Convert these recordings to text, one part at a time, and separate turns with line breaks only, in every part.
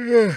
Yeah.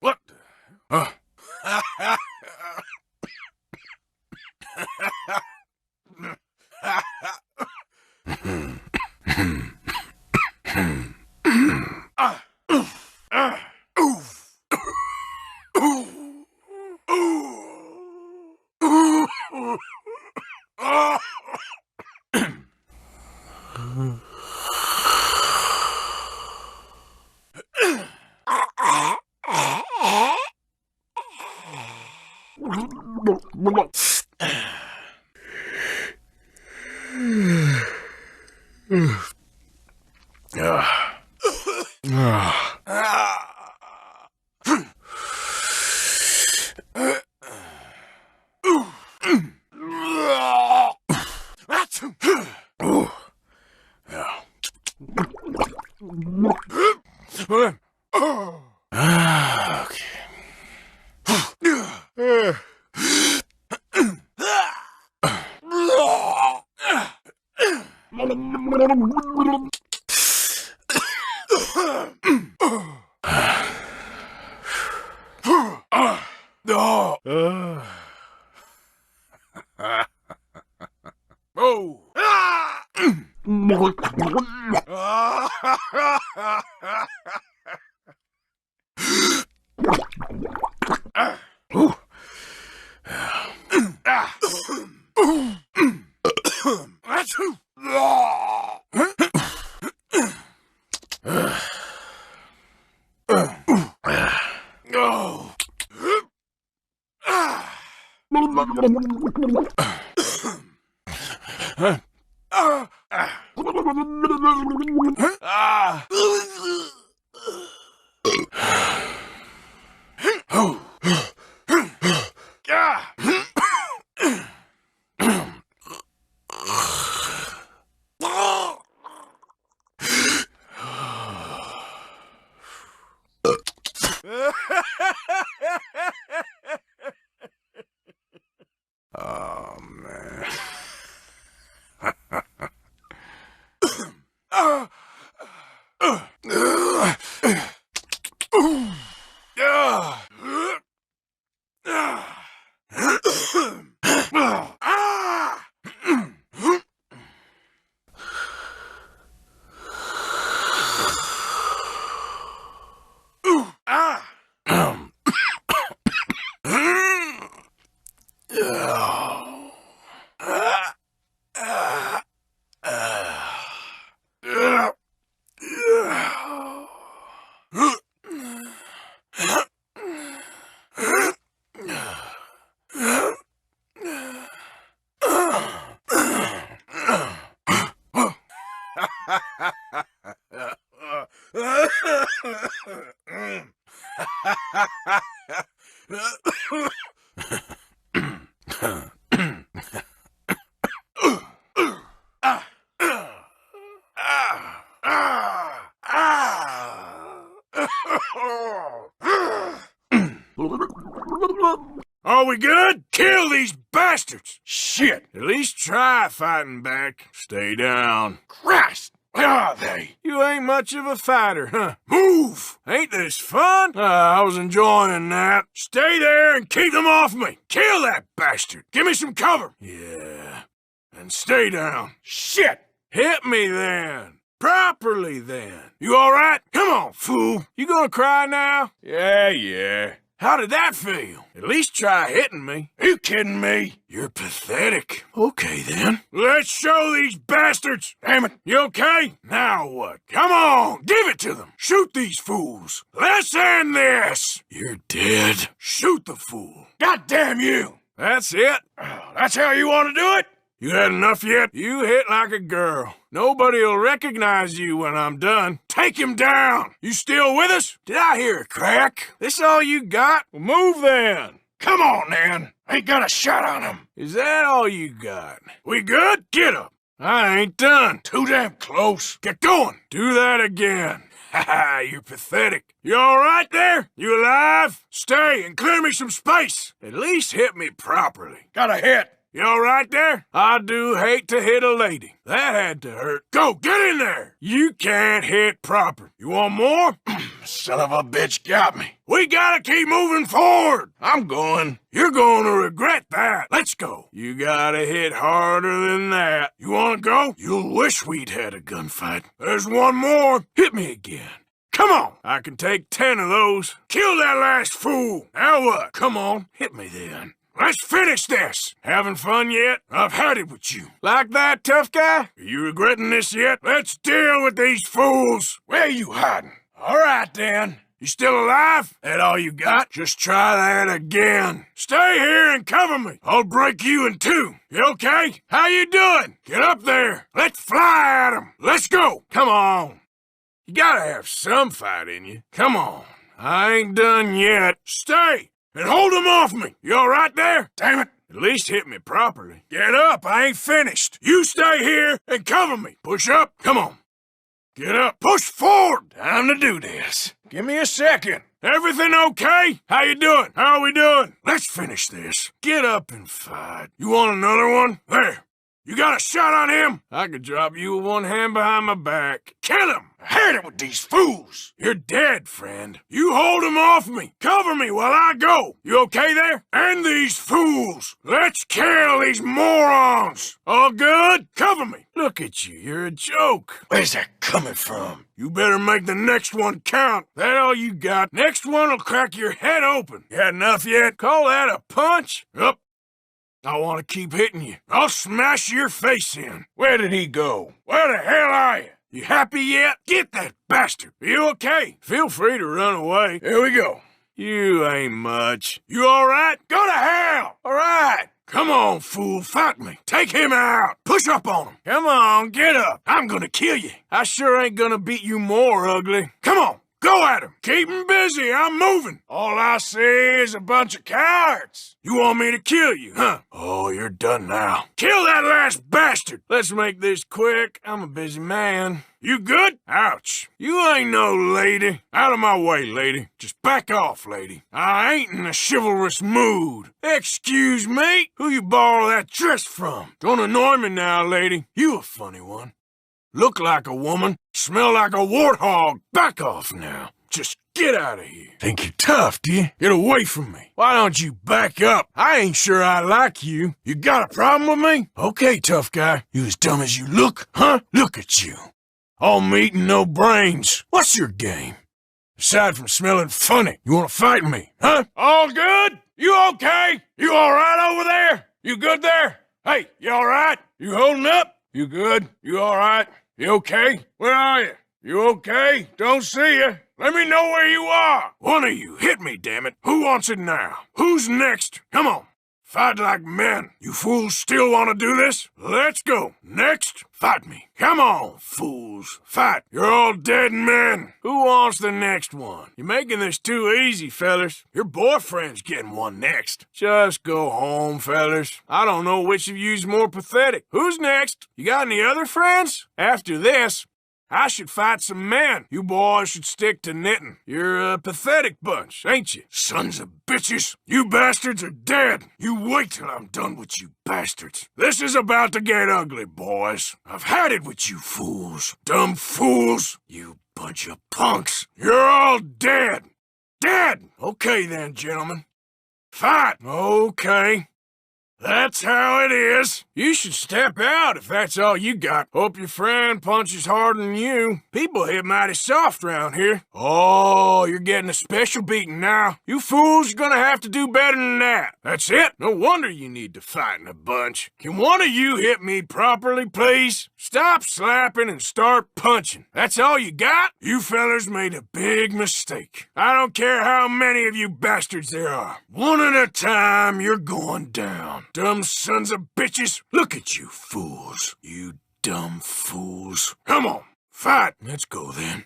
What? Oh, man. Are we good? Kill these bastards! Shit! At least try fighting back. Stay down. Christ! Where are they? You ain't much of a fighter, huh? Move! Ain't this fun? I was enjoying that. Stay there and keep them off me. Kill that bastard. Give me some cover. Yeah. And stay down. Shit! Hit me then. Properly, then. You all right? Come on, fool. You gonna cry now? Yeah. How did that feel? At least try hitting me. Are you kidding me? You're pathetic. Okay, then. Let's show these bastards. Damn it. You okay? Now what? Come on, give it to them. Shoot these fools. Let's end this. You're dead. Shoot the fool. God damn you. That's it? Oh, that's how you want to do it? You had enough yet? You hit like a girl. Nobody'll recognize you when I'm done. Take him down! You still with us? Did I hear a crack? This all you got? Well, move then. Come on, then. Ain't got a shot on him. Is that all you got? We good? Get up. I ain't done. Too damn close. Get going. Do that again. Ha ha, you're pathetic. You all right there? You alive? Stay and clear me some space. At least hit me properly. Got a hit. You all right there? I do hate to hit a lady. That had to hurt. Go, get in there! You can't hit proper. You want more? Son of a bitch got me. We gotta keep moving forward. I'm going. You're going to regret that. Let's go. You gotta hit harder than that. You wanna go? You'll wish we'd had a gunfight. There's one more. Hit me again. Come on! I can take 10 of those. Kill that last fool. Now what? Come on, hit me then. Let's finish this! Having fun yet? I've had it with you. Like that, tough guy? Are you regretting this yet? Let's deal with these fools! Where you hiding? All right, then. You still alive? That all you got? Just try that again. Stay here and cover me. I'll break you in two. You okay? How you doing? Get up there. Let's fly at 'em. Let's go. Come on. You gotta have some fight in you. Come on. I ain't done yet. Stay! And hold him off me! You all right there? Damn it! At least hit me properly. Get up, I ain't finished. You stay here and cover me. Push up, come on. Get up, push forward. Time to do this. Give me a second. Everything okay? How you doing? How are we doing? Let's finish this. Get up and fight. You want another one? There. You got a shot on him? I could drop you with one hand behind my back. Kill him! I hate it with these fools. You're dead, friend. You hold him off me. Cover me while I go. You okay there? And these fools. Let's kill these morons. All good? Cover me. Look at you. You're a joke. Where's that coming from? You better make the next one count. That all you got? Next one'll crack your head open. You had enough yet? Call that a punch? Up. I want to keep hitting you. I'll smash your face in. Where did he go? Where the hell are you? You happy yet? Get that bastard. Are you okay? Feel free to run away. Here we go. You ain't much. You all right? Go to hell! All right. Come on, fool, fight me. Take him out. Push up on him. Come on, get up. I'm gonna kill you. I sure ain't gonna beat you more, ugly. Come on. Go at him! Keep him busy, I'm moving! All I see is a bunch of cowards! You want me to kill you, huh? Oh, you're done now. Kill that last bastard! Let's make this quick, I'm a busy man. You good? Ouch. You ain't no lady. Out of my way, lady. Just back off, lady. I ain't in a chivalrous mood. Excuse me? Who you borrow that dress from? Don't annoy me now, lady. You a funny one. Look like a woman, smell like a warthog. Back off now. Just get out of here. Think you're tough, do you? Get away from me. Why don't you back up? I ain't sure I like you. You got a problem with me? Okay, tough guy. You as dumb as you look, huh? Look at you. All meat and no brains. What's your game? Aside from smelling funny, you want to fight me, huh? All good? You okay? You all right over there? You good there? Hey, you all right? You holding up? You good? You all right? You okay? Where are you? You okay? Don't see you. Let me know where you are. One of you, hit me, damn it. Who wants it now? Who's next? Come on. Fight like men. You fools still want to do this? Let's go. Next, fight me. Come on, fools. Fight. You're all dead men. Who wants the next one? You're making this too easy, fellers. Your boyfriend's getting one next. Just go home, fellers. I don't know which of you's more pathetic. Who's next? You got any other friends? After this, I should fight some men. You boys should stick to knitting. You're a pathetic bunch, ain't you? Sons of bitches. You bastards are dead. You wait till I'm done with you bastards. This is about to get ugly, boys. I've had it with you fools. Dumb fools. You bunch of punks. You're all dead. Dead! Okay then, gentlemen. Fight! Okay. That's how it is. You should step out if that's all you got. Hope your friend punches harder than you. People hit mighty soft round here. Oh, you're getting a special beating now. You fools are gonna have to do better than that. That's it. No wonder you need to fight in a bunch. Can one of you hit me properly, please? Stop slapping and start punching. That's all you got? You fellers made a big mistake. I don't care how many of you bastards there are. One at a time, you're going down. Dumb sons of bitches. Look at you fools. You dumb fools. Come on, fight. Let's go then.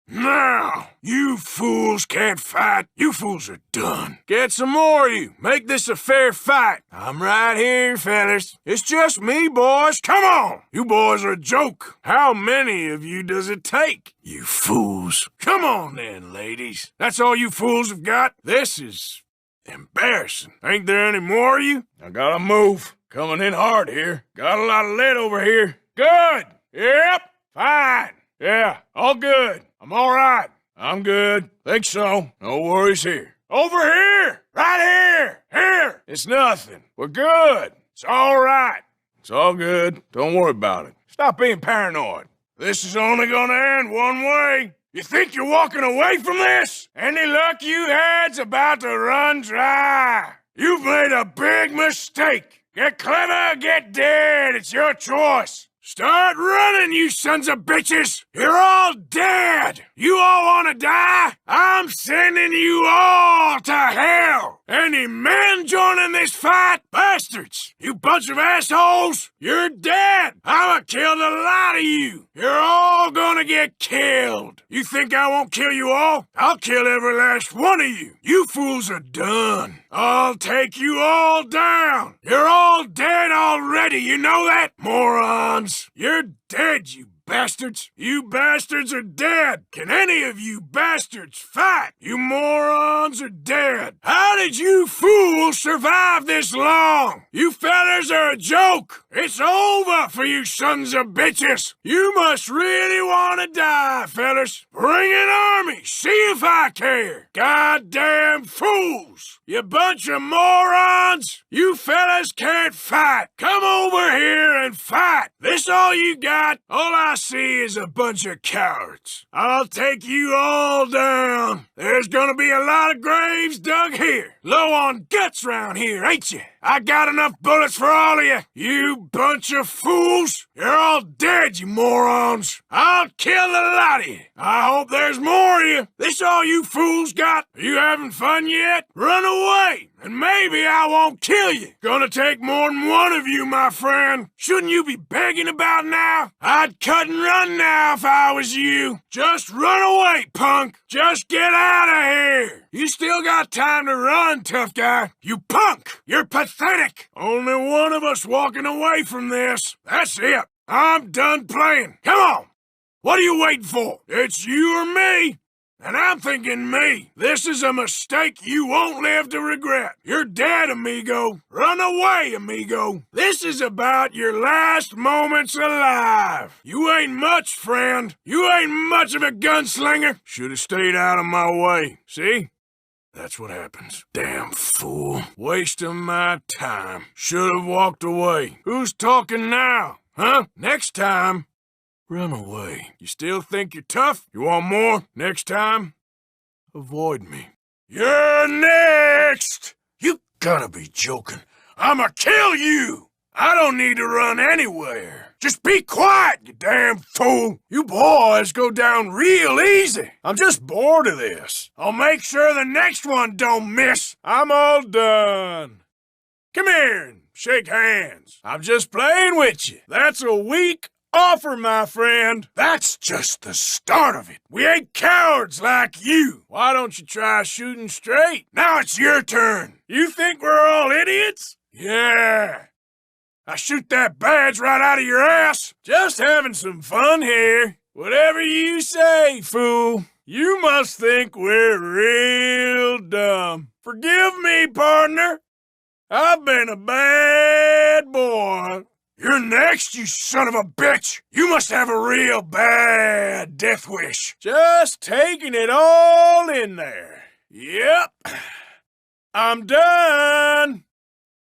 Now, you fools can't fight. You fools are done. Get some more of you. Make this a fair fight. I'm right here, fellas. It's just me, boys. Come on. You boys are a joke. How many of you does it take? You fools. Come on then, ladies. That's all you fools have got? This is embarrassing. Ain't there any more of you? I gotta move. Coming in hard here. Got a lot of lead over here. Good. Yep. Fine. Yeah, all good. I'm all right. I'm good. Think so. No worries here. Over here! Right here! Here! It's nothing. We're good. It's all right. It's all good. Don't worry about it. Stop being paranoid. This is only gonna end one way. You think you're walking away from this? Any luck you had's about to run dry. You've made a big mistake. Get clever or get dead. It's your choice. Start running, you sons of bitches! You're all dead! You all wanna die? I'm sending you all to hell! Any men joining this fight? Bastards! You bunch of assholes! You're dead! I'ma kill the lot of you! You're all gonna get killed! You think I won't kill you all? I'll kill every last one of you! You fools are done! I'll take you all down! You're all dead already, you know that? Morons! You're dead, you bastards! You bastards are dead! Can any of you bastards fight? You morons are dead! How did you fools survive this long? You fellers are a joke! It's over for you sons of bitches! You must really want to die, fellers! Bring an army! See if I care! Goddamn fools! You bunch of morons! You fellas can't fight! Come over here and fight! This all you got? All I see is a bunch of cowards. I'll take you all down. There's gonna be a lot of graves dug here. Low on guts round here, ain't you? I got enough bullets for all of you. You bunch of fools. You're all dead, you morons. I'll kill the lot of you. I hope there's more of you. This all you fools got? Are you having fun yet? Run away, and maybe I won't kill you. Gonna take more than one of you, my friend. Shouldn't you be begging about now? I'd cut and run now if I was you. Just run away, punk. Just get out of here. You still got time to run, tough guy. You punk. You're pathetic. Only one of us walking away from this. That's it. I'm done playing. Come on. What are you waiting for? It's you or me. And I'm thinking me. This is a mistake you won't live to regret. You're dead, amigo. Run away, amigo. This is about your last moments alive. You ain't much, friend. You ain't much of a gunslinger. Should have stayed out of my way. See? That's what happens. Damn fool. Wasting my time. Should have walked away. Who's talking now? Huh? Next time, run away. You still think you're tough? You want more? Next time, avoid me. You're next! You gotta be joking. I'ma kill you! I don't need to run anywhere. Just be quiet, you damn fool. You boys go down real easy. I'm just bored of this. I'll make sure the next one don't miss. I'm all done. Come here and shake hands. I'm just playing with you. That's a weak offer, my friend. That's just the start of it. We ain't cowards like you. Why don't you try shooting straight? Now it's your turn. You think we're all idiots? Yeah. I shoot that badge right out of your ass. Just having some fun here. Whatever you say, fool. You must think we're real dumb. Forgive me, partner. I've been a bad boy. You're next, you son of a bitch! You must have a real bad death wish. Just taking it all in there. Yep. I'm done.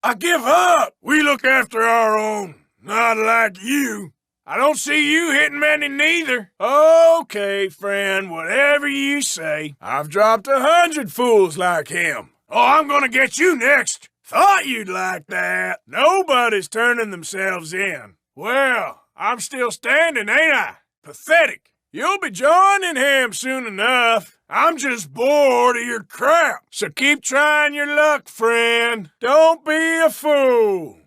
I give up. We look after our own, not like you. I don't see you hitting many neither. Okay, friend, whatever you say. I've dropped 100 fools like him. Oh, I'm gonna get you next. Thought you'd like that. Nobody's turning themselves in. Well, I'm still standing, ain't I? Pathetic. You'll be joining him soon enough. I'm just bored of your crap. So keep trying your luck, friend. Don't be a fool.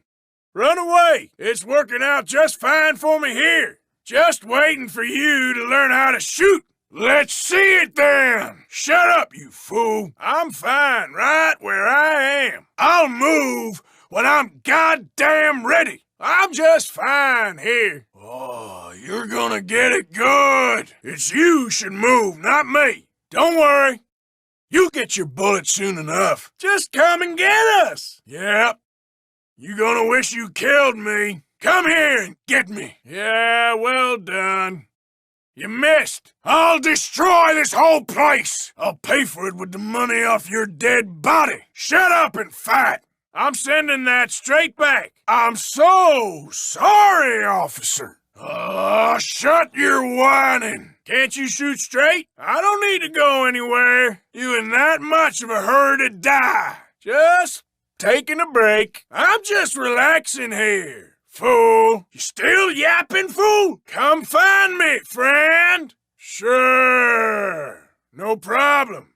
Run away. It's working out just fine for me here. Just waiting for you to learn how to shoot. Let's see it then. Shut up, you fool. I'm fine right where I am. I'll move when I'm goddamn ready. I'm just fine here. Oh, you're gonna get it good. It's you should move, not me. Don't worry. You'll get your bullet soon enough. Just come and get us. Yep. You gonna wish you killed me. Come here and get me. Yeah, well done. You missed. I'll destroy this whole place. I'll pay for it with the money off your dead body. Shut up and fight. I'm sending that straight back. I'm so sorry, officer. Shut your whining. Can't you shoot straight? I don't need to go anywhere. You in that much of a hurry to die. Just taking a break. I'm just relaxing here. Fool. You still yapping, fool? Come find me, friend. Sure. No problem.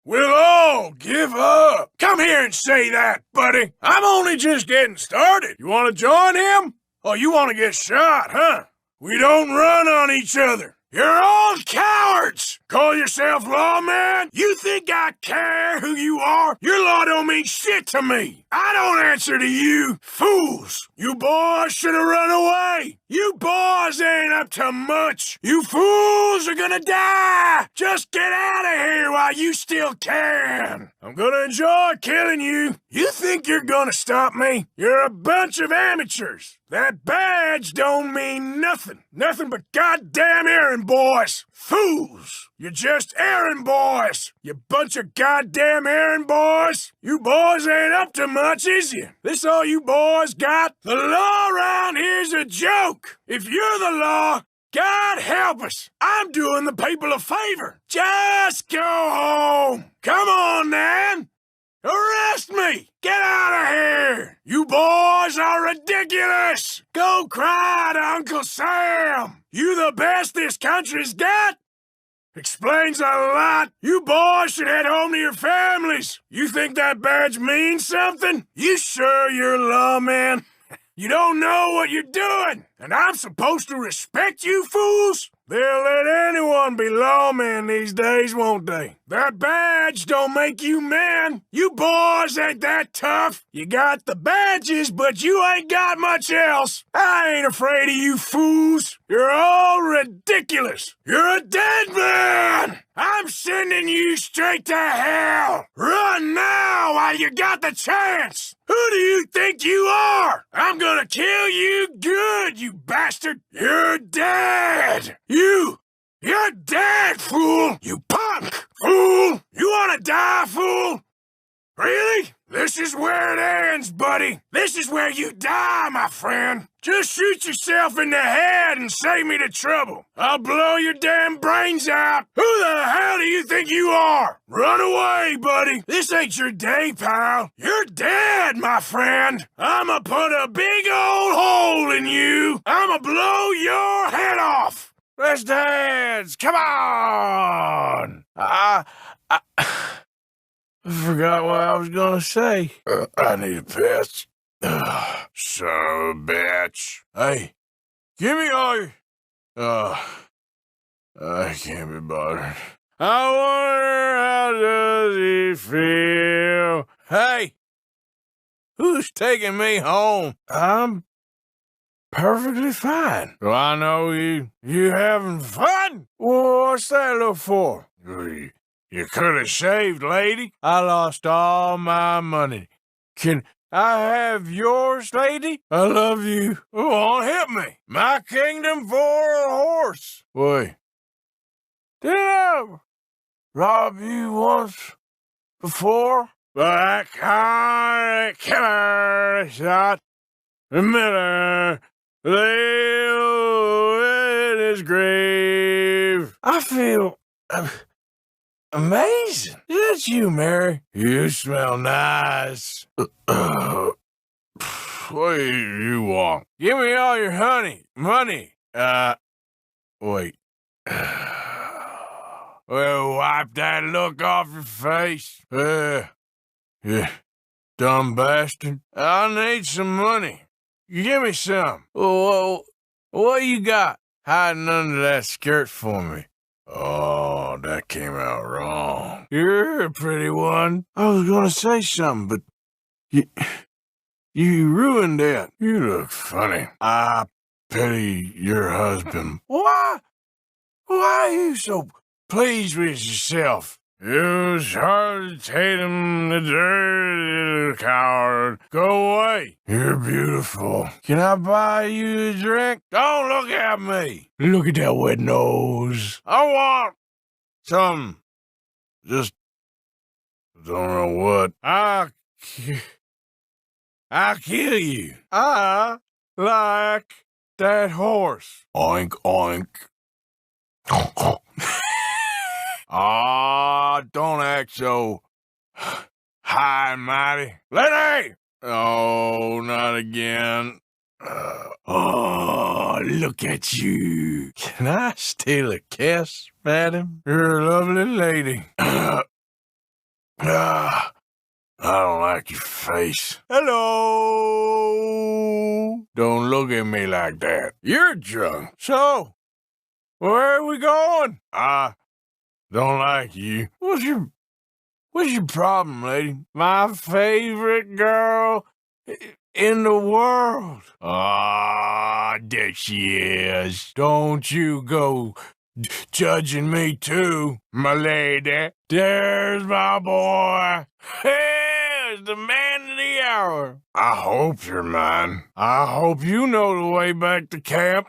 We'll all give up. Come here and say that, buddy. I'm only just getting started. You want to join him? Oh, you want to get shot, huh? We don't run on each other. You're all cowards! Call yourself lawman? You think I care who you are? Your law don't mean shit to me. I don't answer to you. Fools! You boys should have run away. You boys ain't up to much. You fools are gonna die. Just get out of here while you still can. I'm gonna enjoy killing you. You think you're gonna stop me? You're a bunch of amateurs. That badge don't mean nothing. Nothing but goddamn errand boys. Fools. You're just errand boys. You bunch of goddamn errand boys. You boys ain't up to much, is you? This all you boys got? The law around here's a joke. If you're the law, God help us. I'm doing the people a favor. Just go home. Come on, then. Arrest me! Get out of here! You boys are ridiculous! Go cry to Uncle Sam! You the best this country's got? Explains a lot. You boys should head home to your families. You think that badge means something? You sure you're lawman? You don't know what you're doing, and I'm supposed to respect you fools? They'll let anyone be lawmen these days, won't they? That badge don't make you men. You boys ain't that tough. You got the badges, but you ain't got much else. I ain't afraid of you fools. You're all ridiculous. You're a dead man. I'm sending you straight to hell. Run now while you got the chance. Who do you think you are? I'm gonna kill you good, you bastard. You're dead. You're dead, fool! You punk! Fool! You wanna die, fool? Really? This is where it ends, buddy. This is where you die, my friend. Just shoot yourself in the head and save me the trouble. I'll blow your damn brains out. Who the hell do you think you are? Run away, buddy. This ain't your day, pal. You're dead, my friend. I'ma put a big old hole in you. I'ma blow your head off. Let's dance! Come on! I forgot what I was gonna say. I need a piss. Son of a bitch. Hey, give me all your... I can't be bothered. I wonder how does he feel? Hey, who's taking me home? I'm perfectly fine. Do I know you having fun? Well, what's that look for? You could have shaved, lady. I lost all my money. Can I have yours, lady? I love you. Oh, hit me. My kingdom for a horse. Wait. Did I rob you once before? Black heart killer shot Miller lay in his grave. I feel amazing. Is that you, Mary? You smell nice. What do you want? Give me all your money. Wait. Well, wipe that look off your face. Yeah, dumb bastard. I need some money. You give me some. Whoa, what you got hiding under that skirt for me? Oh, that came out wrong. You're a pretty one. I was gonna say something, but you ruined it. You look funny. I pity your husband. Why are you so pleased with yourself? You Sergeant Tatum, the dirty little coward. Go away. You're beautiful. Can I buy you a drink? Don't look at me. Look at that wet nose. I want some. Just don't know what. I'll kill you. I like that horse. Oink, oink. Aw, don't act so high and mighty. Lady! Oh, not again. Oh, look at you. Can I steal a kiss, madam? You're a lovely lady. I don't like your face. Hello. Don't look at me like that. You're drunk. So, where are we going? Don't like you. What's your problem, lady? My favorite girl in the world. Ah, there she is. Don't you go judging me too, my lady. There's my boy. Here's the man of the hour. I hope you're mine. I hope you know the way back to camp.